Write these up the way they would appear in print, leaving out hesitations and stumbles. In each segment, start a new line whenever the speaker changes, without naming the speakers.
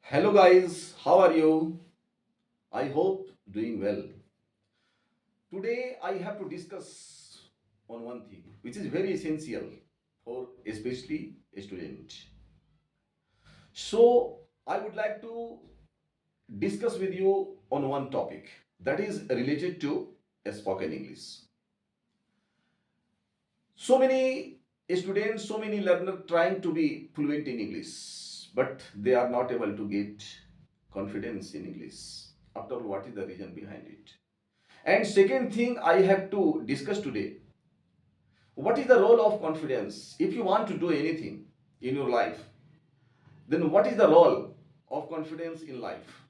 Hello guys, how are you? I hope doing well. Today I have to discuss on one thing which is very essential for especially a student. So I would like to discuss with you on one topic that is related to spoken English. So many students, so many learners trying to be fluent in English, but they are not able to get confidence in English. After all, what is the reason behind it? And second thing I have to discuss today, what is the role of confidence? If you want to do anything in your life, then what is the role of confidence in life?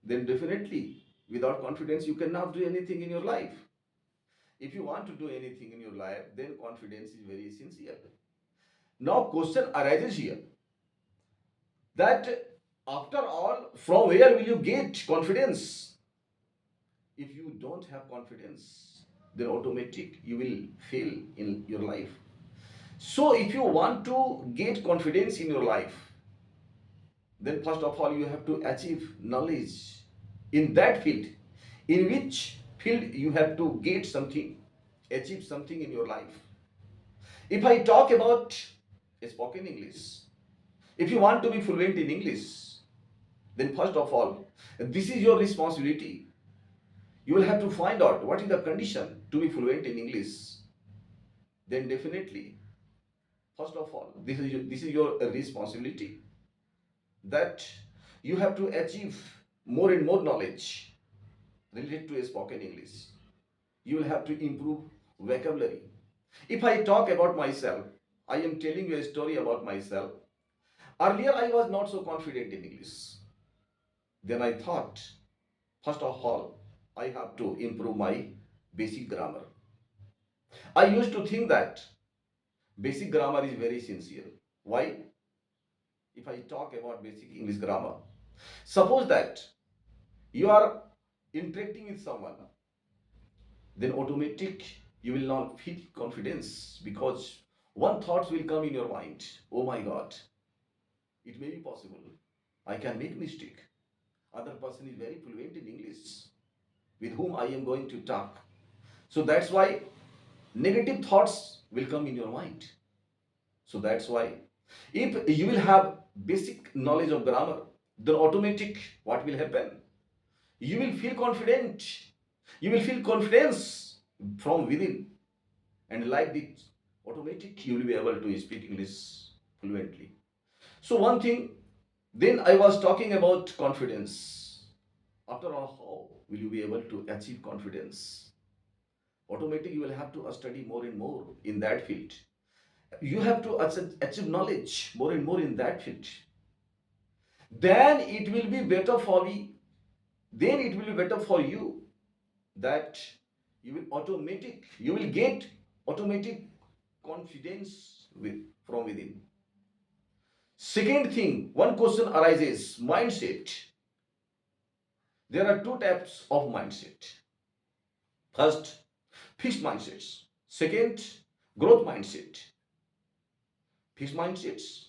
Then definitely, without confidence, you cannot do anything in your life. If you want to do anything in your life, then confidence is very essential. Now, question arises here that after all, from where will you get confidence? If you don't have confidence, then automatic you will fail in your life. So if you want to get confidence in your life, then first of all you have to achieve knowledge in that field. In which field you have to get something, achieve something in your life. If I talk about spoken English, if you want to be fluent in English, then first of all, this is your responsibility. You will have to find out what is the condition to be fluent in English. Then definitely, first of all, this is your responsibility, that you have to achieve more and more knowledge related to spoken English. You will have to improve vocabulary. If I talk about myself, I am telling you a story about myself. Earlier, I was not so confident in English. Then I thought, first of all, I have to improve my basic grammar. I used to think that basic grammar is very essential. Why? If I talk about basic English grammar, suppose that you are interacting with someone, then automatic you will not feel confidence, because one thought will come in your mind. Oh my God, it may be possible I can make mistake. Other person is very fluent in English with whom I am going to talk. So that's why negative thoughts will come in your mind. So that's why if you will have basic knowledge of grammar, then automatic what will happen? You will feel confident. You will feel confidence from within, and like this, automatic you will be able to speak English fluently. So one thing, then I was talking about confidence. After all, how will you be able to achieve confidence? Automatic you will have to study more and more in that field. You have to achieve knowledge more and more in that field. Then it will be better for me. Then it will be better for you, that you will get automatic confidence from within. Second thing, one question arises, mindset. There are two types of mindset. First, fixed mindsets. Second, growth mindset. Fixed mindsets.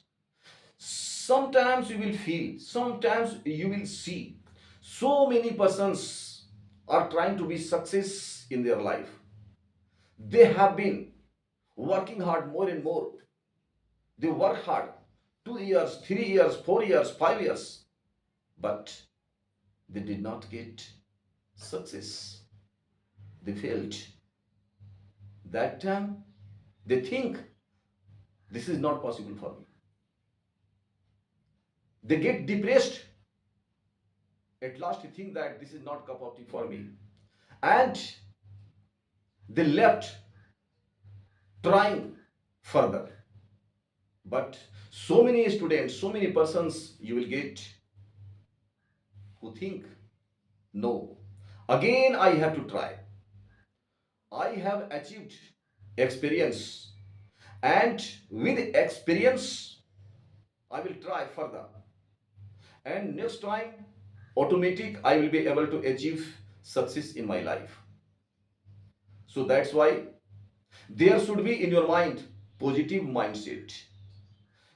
Sometimes you will feel, sometimes you will see, so many persons are trying to be success in their life. They have been working hard more and more. They work hard 2 years, 3 years, 4 years, 5 years, but they did not get success. They failed. That time they think this is not possible for me. They get depressed. At last they think that this is not cup of tea for me. And they left trying further. But so many students, so many persons you will get who think, no, again I have to try. I have achieved experience, and with experience I will try further, and next time automatic I will be able to achieve success in my life. So that's why there should be in your mind positive mindset.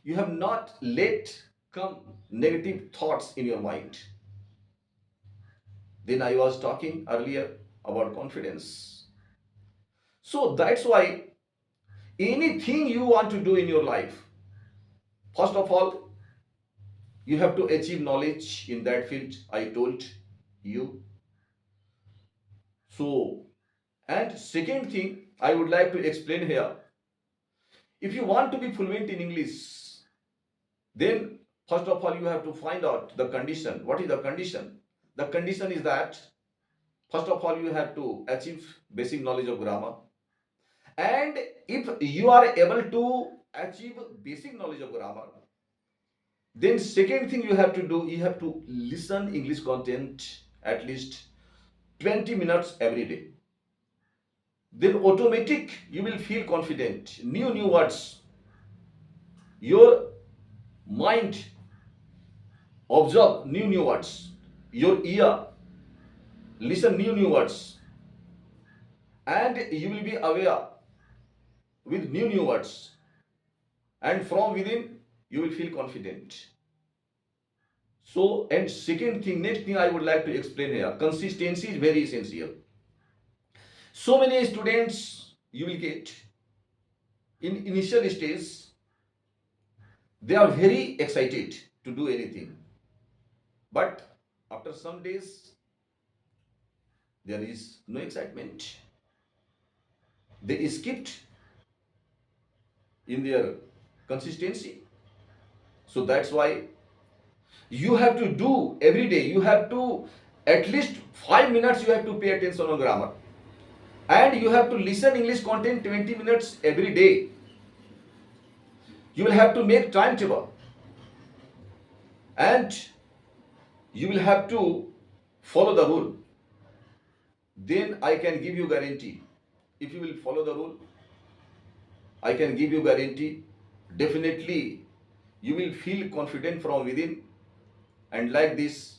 You have not let come negative thoughts in your mind. Then I was talking earlier about confidence. So that's why anything you want to do in your life, first of all, you have to achieve knowledge in that field I told you. So, and second thing I would like to explain here, if you want to be fluent in English, then first of all you have to find out the condition. What is the condition? The condition is that first of all you have to achieve basic knowledge of grammar. And if you are able to achieve basic knowledge of grammar, then second thing you have to do, you have to listen English content at least 20 minutes every day. Then automatic you will feel confident. New words. Your mind observe new words. Your ear listen new words. And you will be aware with new words. And from within you will feel confident. So, and second thing, next thing I would like to explain here, consistency is very essential. So many students you will get in initial stage, they are very excited to do anything. But after some days, there is no excitement. They skipped in their consistency. So that's why you have to do every day, you have to at least 5 minutes you have to pay attention on grammar. And you have to listen English content 20 minutes every day. You will have to make timetable. And you will have to follow the rule. Then I can give you guarantee. If you will follow the rule, I can give you guarantee. Definitely, you will feel confident from within. And like this,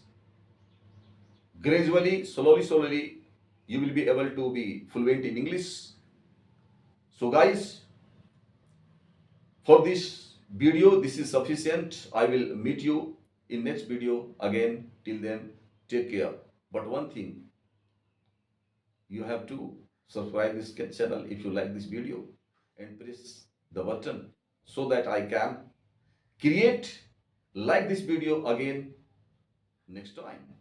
gradually, slowly, you will be able to be fluent in English. So guys, for this video, this is sufficient. I will meet you in next video again. Till then, take care. But one thing, you have to subscribe this channel if you like this video and press the button so that I can create like this video again next time.